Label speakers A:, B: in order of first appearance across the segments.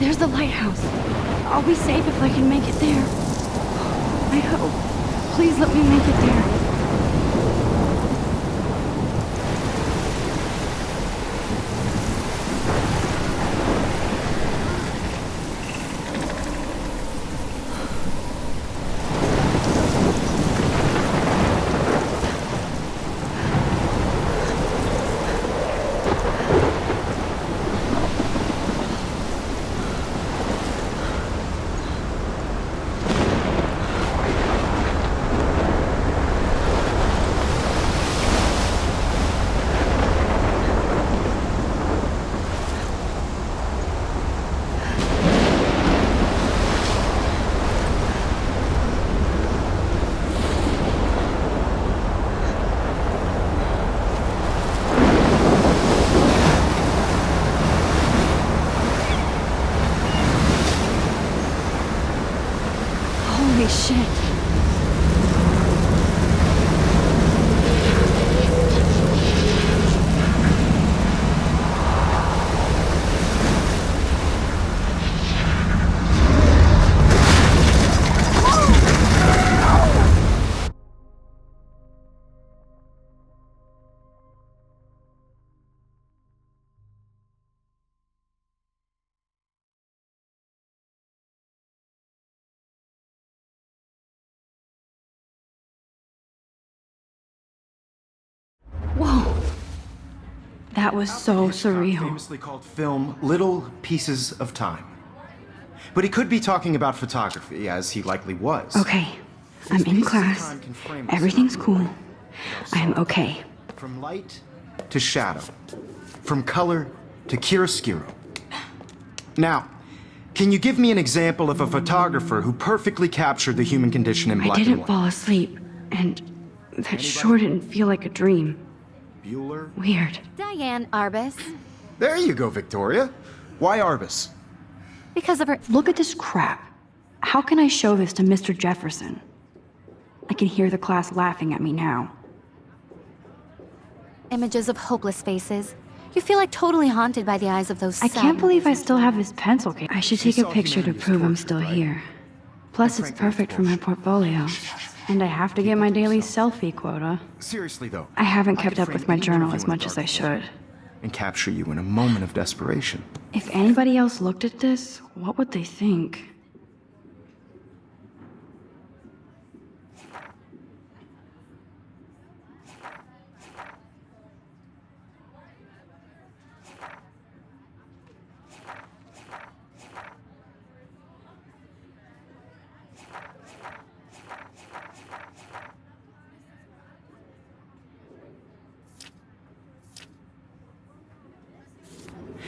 A: There's the lighthouse. I'll be safe if I can make it there. I hope. Please let me make it there. Holy shit. Whoa. That was so surreal.
B: Famously called film Little Pieces of Time. But he could be talking about photography, as he likely was.
A: Okay, I'm in class. Everything's cool. I'm okay.
B: From light to shadow. From color to chiaroscuro. Now, can you give me an example of a photographer who perfectly captured the human condition in black and
A: I didn't
B: white?
A: fall asleep, and that sure didn't feel like a dream.
B: Bueller?
A: Weird.
C: Diane Arbus.
B: There you go, Victoria. Why Arbus?
C: Because of her
A: Look at this crap. How can I show this to Mr. Jefferson? I can hear the class laughing at me now.
C: images of hopeless faces. You feel like totally haunted by the eyes of those
A: I can't believe I still have this pencil case. I should take a picture to prove I'm still here. Plus, it's perfect for my portfolio. And I have to get my daily selfie quota.
B: Seriously, though.
A: I haven't kept up with my journal as much as I should.
B: And capture you in a moment of desperation.
A: If anybody else looked at this, what would they think?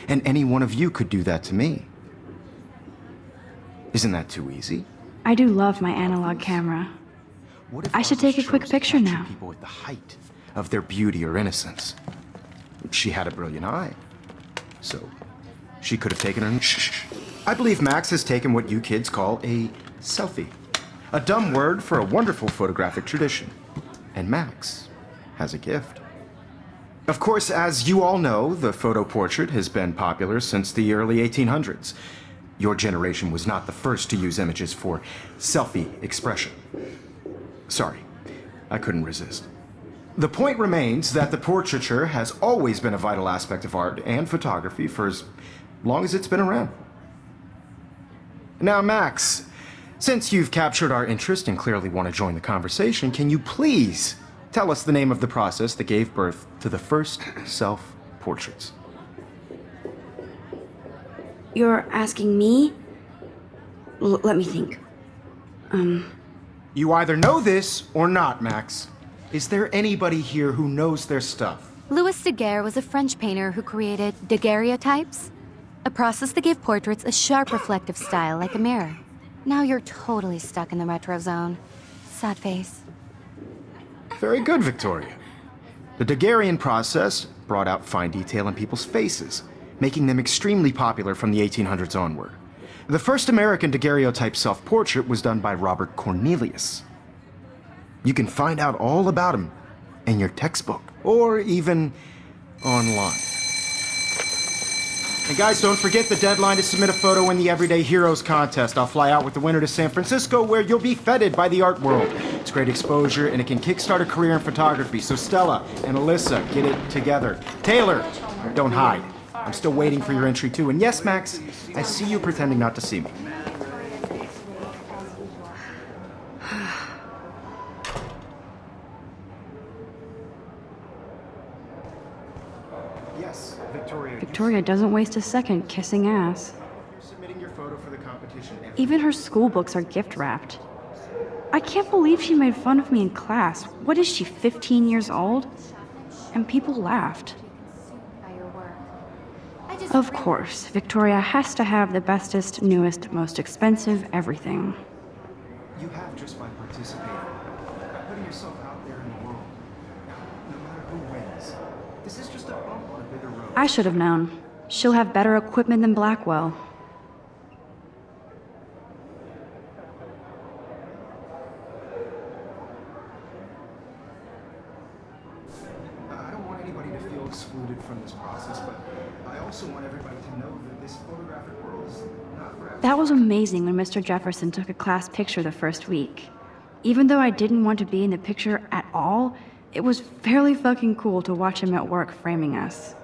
B: And any one of you could do that to me. Isn't that too easy?
A: I do love my analog camera.
B: What if
A: I should
B: Arbus
A: take a quick
B: chose to
A: picture
B: capture
A: now.
B: People at the height of their beauty or innocence. She had a brilliant eye. So, she could have taken her... Shh. I believe Max has taken what you kids call a selfie. A dumb word for a wonderful photographic tradition. And Max has a gift. Of course, as you all know, the photo portrait has been popular since the early 1800s. Your generation was not the first to use images for selfie expression. Sorry, I couldn't resist. The point remains that the portraiture has always been a vital aspect of art and photography for as long as it's been around. Now, Max, since you've captured our interest and clearly want to join the conversation, can you please tell us the name of the process that gave birth to the first self-portraits?
A: You're asking me? Let me think.
B: You either know this or not, Max. Is there anybody here who knows their stuff?
C: Louis Daguerre was a French painter who created daguerreotypes, a process that gave portraits a sharp reflective style like a mirror. Now you're totally stuck in the retro zone. Sad face.
B: Very good, Victoria. The Daguerrean process brought out fine detail in people's faces, making them extremely popular from the 1800s onward. The first American daguerreotype self-portrait was done by Robert Cornelius. You can find out all about him in your textbook, or even online. And guys, don't forget the deadline to submit a photo in the Everyday Heroes contest. I'll fly out with the winner to San Francisco, where you'll be feted by the art world. It's great exposure, and it can kickstart a career in photography. So Stella and Alyssa, get it together. Taylor, don't hide. I'm still waiting for your entry too. And yes, Max, I see you pretending not to see me. Yes, Victoria.
A: Victoria doesn't waste a second kissing ass.
B: You're submitting your photo for the competition.
A: Even her school books are gift wrapped. I can't believe she made fun of me in class. What is she, 15 years old? And people laughed. Of course, Victoria has to have the bestest, newest, most expensive everything.
B: You have just by participating, by putting yourself out there in the world. No matter who wins, this is just a bump on a bigger road.
A: I should have known. She'll have better equipment than Blackwell.
B: I don't want anybody to feel excluded from this process, but I also want everybody to know that this photographic world is not for everyone.
A: That was amazing when Mr. Jefferson took a class picture the first week. Even though I didn't want to be in the picture at all, it was fairly fucking cool to watch him at work framing us.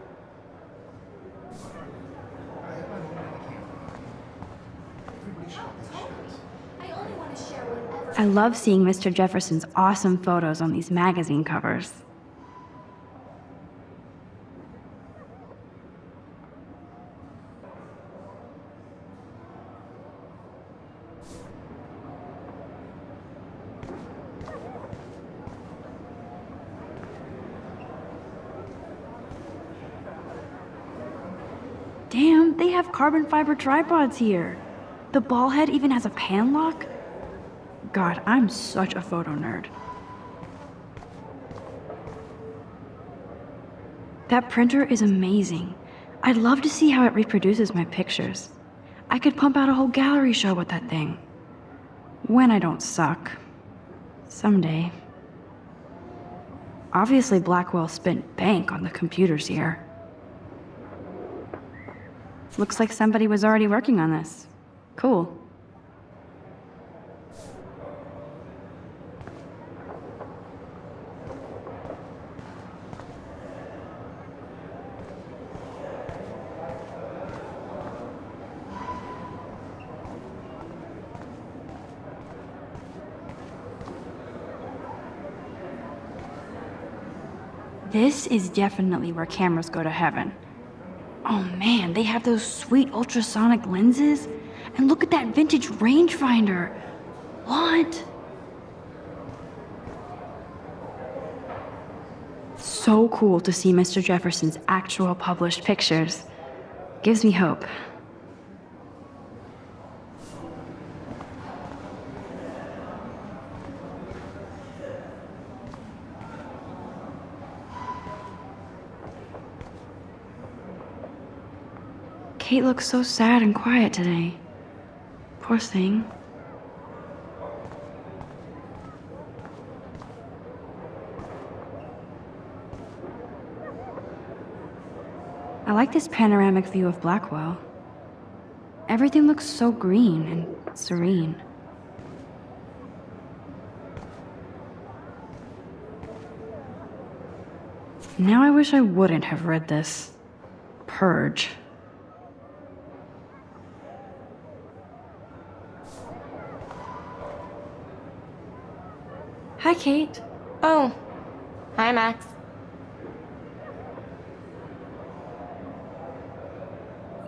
A: I love seeing Mr. Jefferson's awesome photos on these magazine covers. Damn, they have carbon fiber tripods here. The ball head even has a pan lock? God, I'm such a photo nerd. That printer is amazing. I'd love to see how it reproduces my pictures. I could pump out a whole gallery show with that thing. When I don't suck. Someday. Obviously, Blackwell spent bank on the computers here. Looks like somebody was already working on this. Cool. This is definitely where cameras go to heaven. Oh man, they have those sweet ultrasonic lenses. And look at that vintage rangefinder. What? So cool to see Mr. Jefferson's actual published pictures. Gives me hope. Kate looks so sad and quiet today. Poor thing. I like this panoramic view of Blackwell. Everything looks so green and serene. Now I wish I wouldn't have read this. Purge. Hi, Kate.
D: Oh. Hi, Max.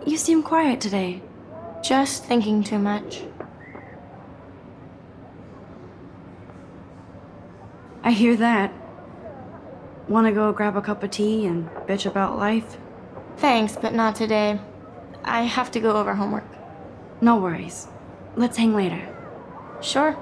A: You seem quiet today.
D: Just thinking too much.
A: I hear that. Wanna go grab a cup of tea and bitch about life?
D: Thanks, but not today. I have to go over homework.
A: No worries. Let's hang later.
D: Sure.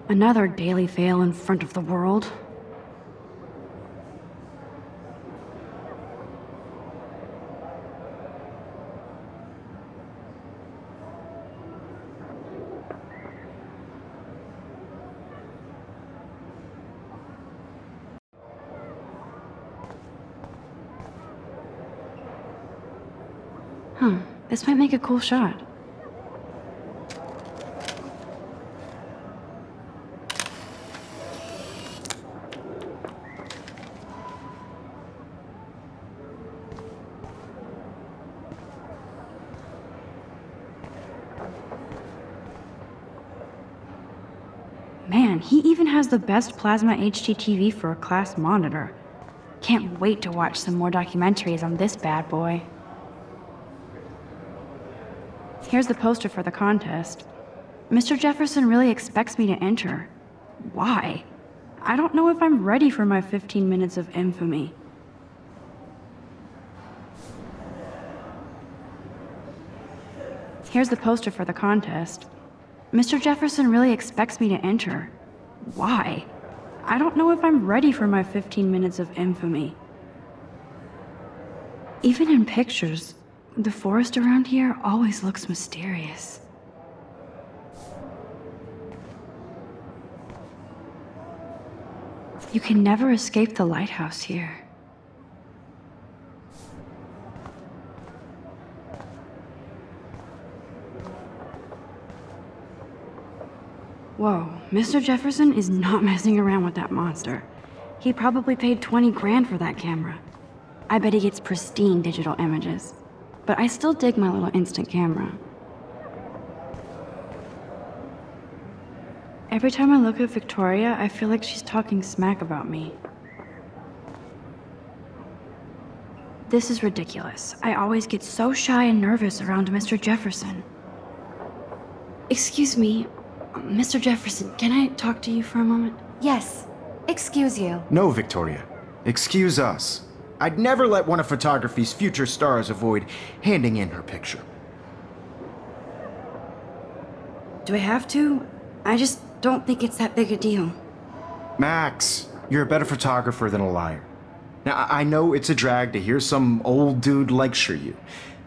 A: Another daily fail in front of the world. This might make a cool shot. Man, he even has the best plasma HDTV for a class monitor. Can't wait to watch some more documentaries on this bad boy. Here's the poster for the contest. Mr. Jefferson really expects me to enter. Why? I don't know if I'm ready for my 15 minutes of infamy. Here's the poster for the contest. Mr. Jefferson really expects me to enter. Why? I don't know if I'm ready for my 15 minutes of infamy. Even in pictures, the forest around here always looks mysterious. You can never escape the lighthouse here. Whoa, Mr. Jefferson is not messing around with that monster. He probably paid 20 grand for that camera. I bet he gets pristine digital images. But I still dig my little instant camera. Every time I look at Victoria, I feel like she's talking smack about me. This is ridiculous. I always get so shy and nervous around Mr. Jefferson. Excuse me, Mr. Jefferson, can I talk to you for a moment?
C: Yes. Excuse you.
B: No, Victoria. Excuse us. I'd never let one of photography's future stars avoid handing in her picture.
A: Do I have to? I just don't think it's that big a deal.
B: Max, you're a better photographer than a liar. Now, I know it's a drag to hear some old dude lecture you,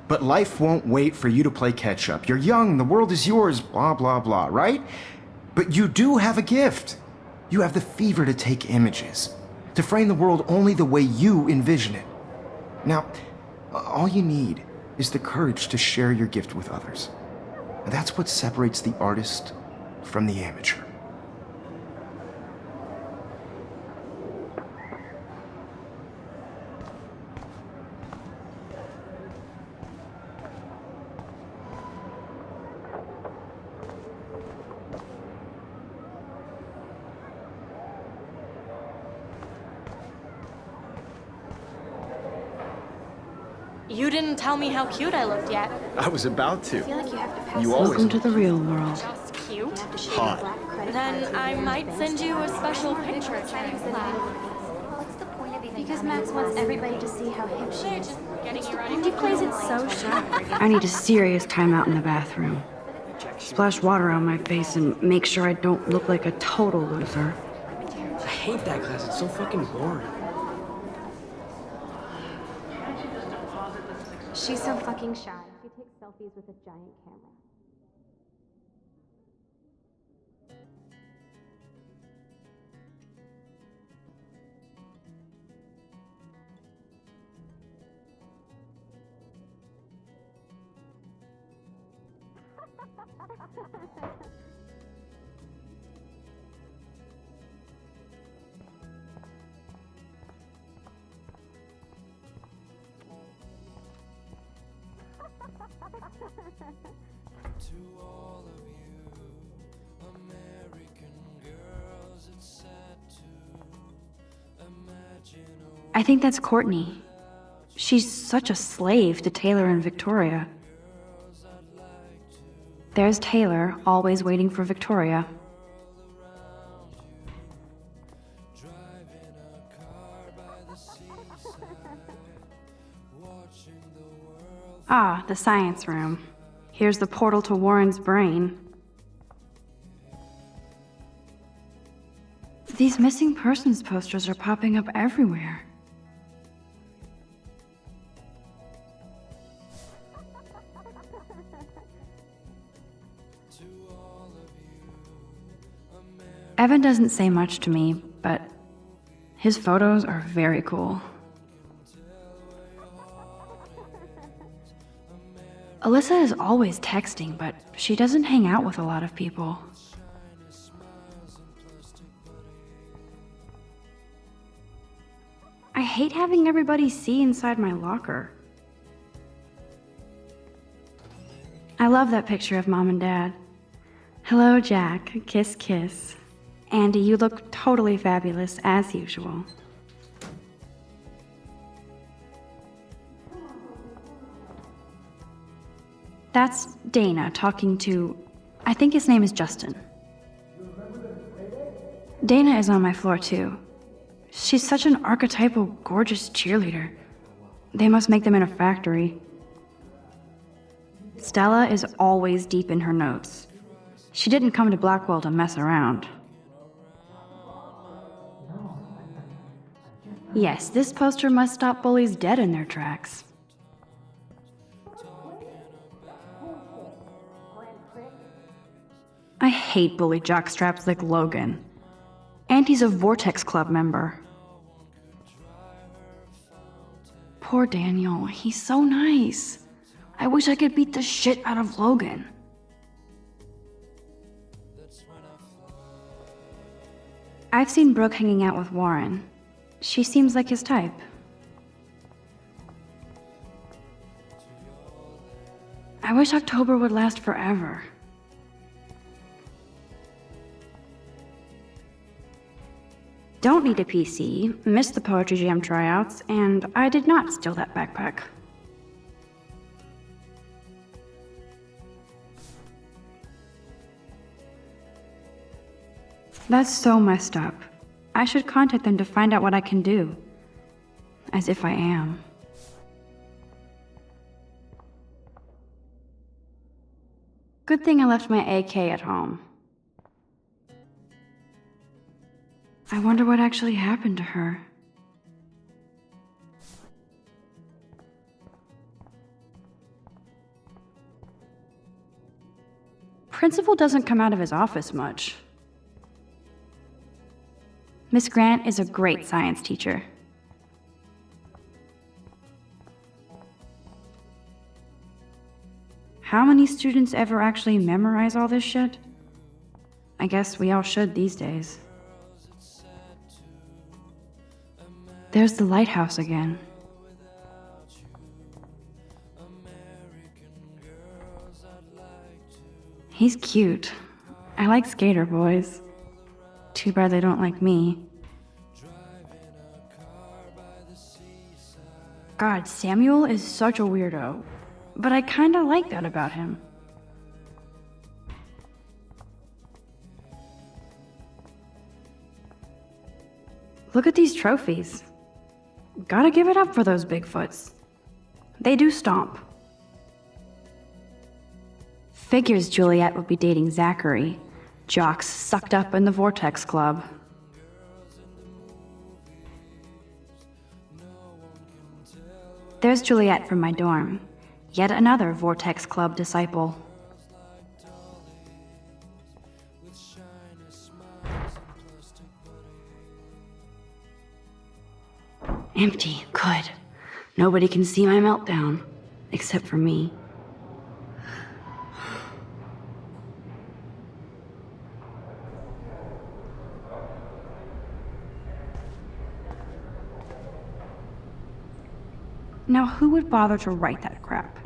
B: but life won't wait for you to play catch-up. You're young, the world is yours, blah, blah, blah, right? But you do have a gift. You have the fever to take images, to frame the world only the way you envision it. Now, all you need is the courage to share your gift with others. And that's what separates the artist from the amateur.
D: You didn't tell me how cute I looked yet.
B: I was about to.
D: Feel like you have to pass
B: You always
A: Welcome to the real world.
D: Just cute.
B: hot.
D: Then I might send you a special picture.
E: Because Max wants everybody to see how hip she is.
D: Getting you ready.
E: He plays it so sharp.
A: I need a serious timeout in the bathroom. Splash water on my face and make sure I don't look like a total loser.
F: I hate that class. It's so fucking boring.
E: She's so fucking shy. She takes selfies with a giant camera.
G: To all of you, American girls, it's sad to imagine a
A: I think that's Courtney. She's such a slave to Taylor and Victoria. There's Taylor, always waiting for Victoria.
G: driving a car by the seaside, watching the world.
A: Ah, the science room. Here's the portal to Warren's brain. These missing persons posters are popping up everywhere. Evan doesn't say much to me, but his photos are very cool. Alyssa is always texting, but she doesn't hang out with a lot of people. I hate having everybody see inside my locker. I love that picture of Mom and Dad. Hello, Jack. Kiss, kiss. Andy, you look totally fabulous, as usual. That's Dana talking to... I think his name is Justin. Dana is on my floor, too. She's such an archetypal, gorgeous cheerleader. They must make them in a factory. Stella is always deep in her notes. She didn't come to Blackwell to mess around. Yes, this poster must stop bullies dead in their tracks. I hate bully jockstraps like Logan. And he's a Vortex Club member. Poor Daniel, he's so nice. I wish I could beat the shit out of Logan. I've seen Brooke hanging out with Warren. She seems like his type. I wish October would last forever. Don't need a PC, missed the Poetry Jam tryouts, and I did not steal that backpack. That's so messed up. I should contact them to find out what I can do. As if I am. Good thing I left my AK at home. I wonder what actually happened to her. Principal doesn't come out of his office much. Miss Grant is a great science teacher. How many students ever actually memorize all this shit? I guess we all should these days. There's the lighthouse again. He's cute. I like skater boys. Too bad they don't like me.
G: Driving a car by the seaside,
A: God, Samuel is such a weirdo. But I kinda like that about him. Look at these trophies. Gotta give it up for those Bigfoots. They do stomp. Figures Juliet would be dating Zachary. Jocks sucked up in the Vortex Club. There's Juliet from my dorm. Yet another Vortex Club disciple. Empty, good. Nobody can see my meltdown, except for me. Now, who would bother to write that crap?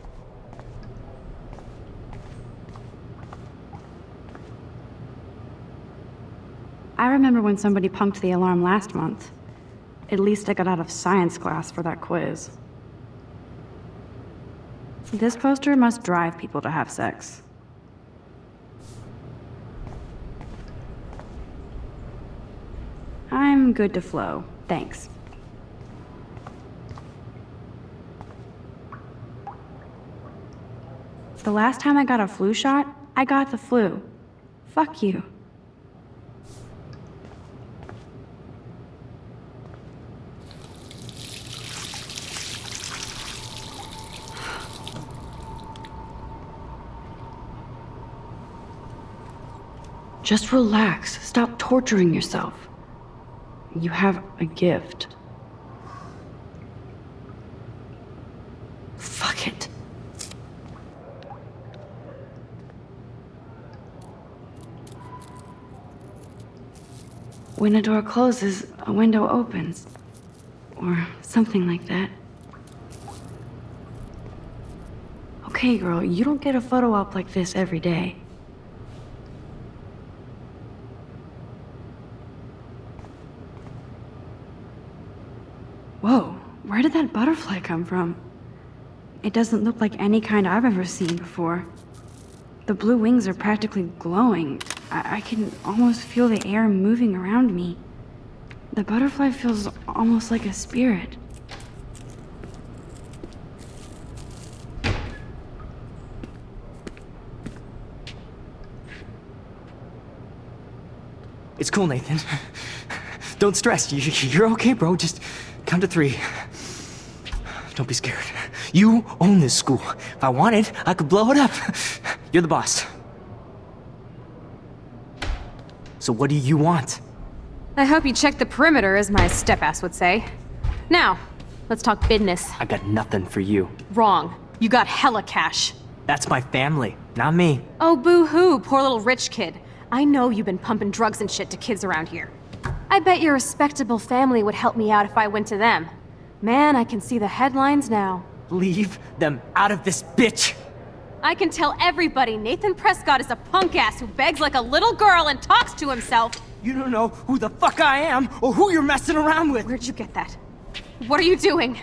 A: I remember when somebody punked the alarm last month. At least I got out of science class for that quiz. This poster must drive people to have sex. I'm good to flow, thanks. The last time I got a flu shot, I got the flu. Fuck you. Just relax. Stop torturing yourself. You have a gift. Fuck it. When a door closes, a window opens. Or something like that. Okay, girl, you don't get a photo op like this every day. Whoa, where did that butterfly come from? It doesn't look like any kind I've ever seen before. The blue wings are practically glowing. I can almost feel the air moving around me. The butterfly feels almost like a spirit.
F: It's cool, Nathan. Don't stress. You're okay, bro. Just count to 3. Don't be scared. You own this school. If I wanted, I could blow it up. You're the boss. So what do you want?
H: I hope you checked the perimeter, as my step-ass would say. Now, let's talk business.
F: I got nothing for you.
H: Wrong. You got hella cash.
F: That's my family, not me.
H: Oh, boo-hoo, poor little rich kid. I know you've been pumping drugs and shit to kids around here. I bet your respectable family would help me out if I went to them. Man, I can see the headlines now.
F: Leave them out of this bitch!
H: I can tell everybody Nathan Prescott is a punk ass who begs like a little girl and talks to himself.
F: You don't know who the fuck I am or who you're messing around with.
H: Where'd you get that? What are you doing?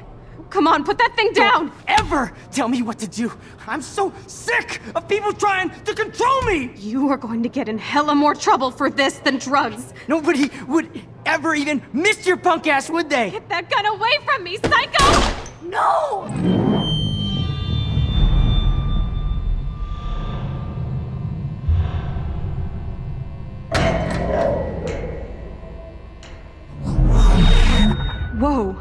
H: Come on, put that thing down!
F: Don't ever tell me what to do. I'm so sick of people trying to control me!
H: You are going to get in hella more trouble for this than drugs.
F: Nobody would ever even miss your punk ass, would they?
H: Get that gun away from me, psycho! No!
A: Whoa.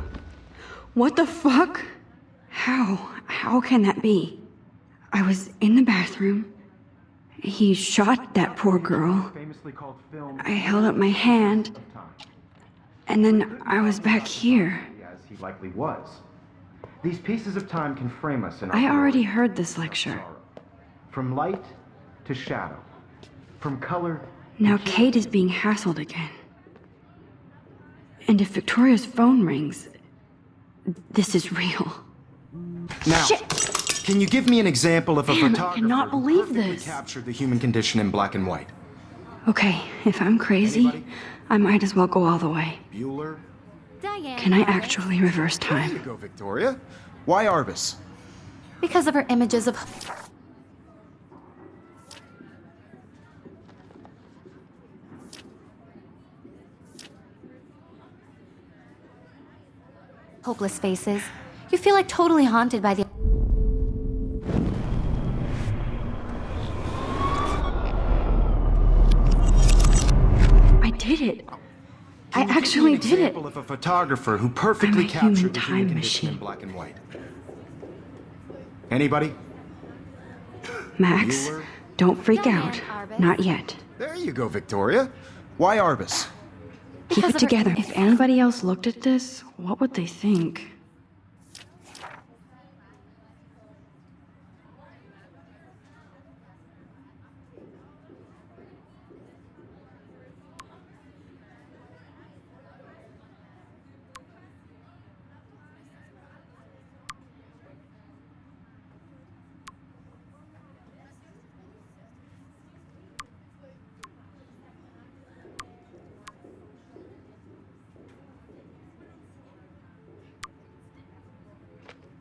A: What the fuck? How can that be? I was in the bathroom. He shot that poor girl.
B: Famously called film.
A: I held up my hand. And then I was back here.
B: As he likely was. These pieces of time can frame us in our
A: I already
B: glory.
A: heard this lecture.
B: From light to shadow. From color.
A: Now Kate is being hassled again. And if Victoria's phone rings, this is real.
B: Now,
A: Shit!
B: Can you give me an example of a
A: Man, I
B: photographer
A: cannot
B: who
A: believe
B: perfectly
A: this.
B: captured the human condition in black and white?
A: Okay, if I'm crazy,
B: Anybody?
A: I might as well go all the way.
B: Bueller,
C: Diane.
A: Can I
C: Arbus.
A: actually reverse
B: There you
A: time?
B: go, Victoria. Why Arbus?
C: Because of her images of hopeless faces. You feel like totally haunted by the
A: I did it. I
B: Can you give me
A: actually
B: an
A: did it.
B: example of a photographer who perfectly
A: I'm a human
B: captured the
A: time
B: human condition in
A: machine.
B: black and white. Anybody?
A: Max,
B: Bueller?
A: don't freak
C: Diane
A: out.
C: Arbus.
A: Not yet.
B: There you go, Victoria. Why Arbus?
A: Keep
C: Because
A: it
C: of her
A: together.
C: images.
A: If anybody else looked at this, what would they think?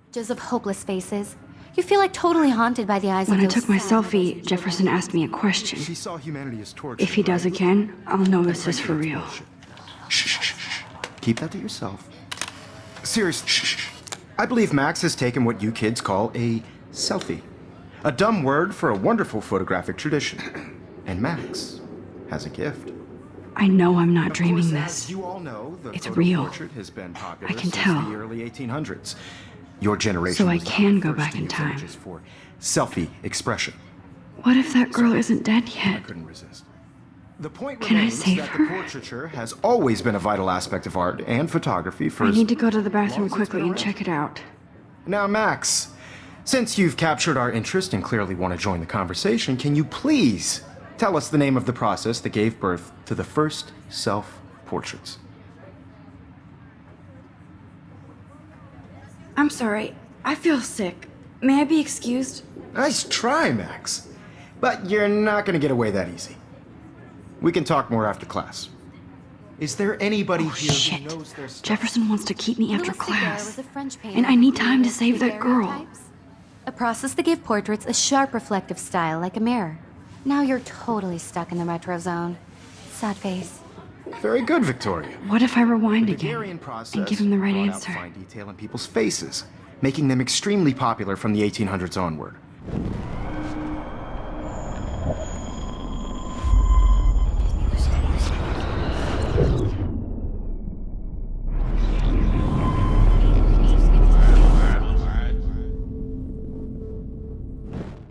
C: images of hopeless faces. You feel like totally haunted by the eyes
A: When
C: of
A: I
C: those
A: took my
C: sad
A: selfie,
C: little
A: Jefferson asked me a question.
B: She saw humanity as torture.
A: If he does
B: right?
A: again, I'll know this is for real.
B: Shh, shh, shh, shh. Keep that to yourself. Seriously, shh, shh. I believe Max has taken what you kids call a selfie. A dumb word for a wonderful photographic tradition. And Max has a gift.
A: I know I'm not
B: Of
A: dreaming
B: course,
A: this.
B: as you all know, the
A: It's
B: photo
A: real.
B: portrait has been popular
A: I can
B: since
A: tell.
B: the early 1800s. Your generation
A: So I
B: was not
A: can
B: the
A: go
B: first
A: back
B: to
A: in
B: use
A: time.
B: images for selfie expression.
A: What if that girl isn't dead
B: I
A: yet?
B: couldn't resist. The point
A: Can I
B: remains
A: save
B: that
A: her?
B: the portraiture has always been a vital aspect of art and photography for
A: I
B: as
A: need to go to the
B: long
A: bathroom
B: as it's
A: quickly
B: been
A: and
B: around.
A: check it out.
B: Now, Max, since you've captured our interest and clearly want to join the conversation, can you please tell us the name of the process that gave birth to the first self-portraits?
A: I'm sorry. I feel sick. May I be excused?
B: Nice try, Max. But you're not going to get away that easy. We can talk more after class. Is there anybody
A: Oh,
B: here
A: shit.
B: who knows their stuff?
A: Jefferson wants to keep me after
C: Louis Daguerre
A: class.
C: was a French painter
A: And I need
C: who
A: time to
C: created
A: save that girl.
C: daguerreotypes, a process that gave portraits a sharp reflective style like a mirror. Now you're totally stuck in the retro zone. Sad face.
B: Very good, Victoria.
A: What if I rewind
B: The
A: again
B: Daguerrean process
A: and give him the right
B: brought out
A: answer?
B: fine detail in people's faces, making them extremely popular from the 1800s onward.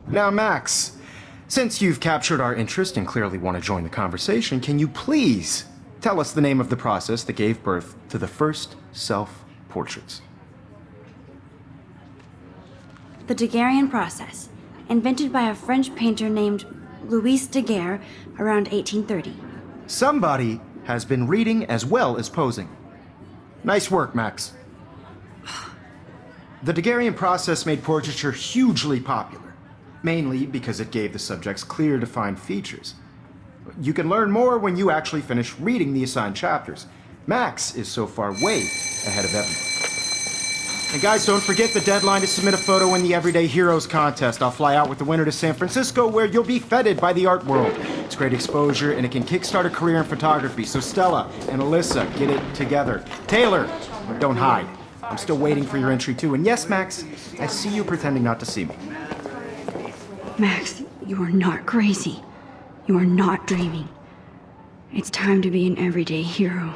B: Now, Max, since you've captured our interest and clearly want to join the conversation, can you please tell us the name of the process that gave birth to the first self-portraits?
A: The Daguerrean process, invented by a French painter named Louis Daguerre around 1830.
B: Somebody has been reading as well as posing. Nice work, Max. The Daguerrean process made portraiture hugely popular, mainly because it gave the subjects clear, defined features. You can learn more when you actually finish reading the assigned chapters. Max is so far way ahead of everyone. And guys, don't forget the deadline to submit a photo in the Everyday Heroes contest. I'll fly out with the winner to San Francisco, where you'll be feted by the art world. It's great exposure, and it can kickstart a career in photography. So Stella and Alyssa, get it together. Taylor, don't hide. I'm still waiting for your entry too. And yes, Max, I see you pretending not to see me.
A: Max, you are not crazy. You are not dreaming. It's time to be an everyday hero.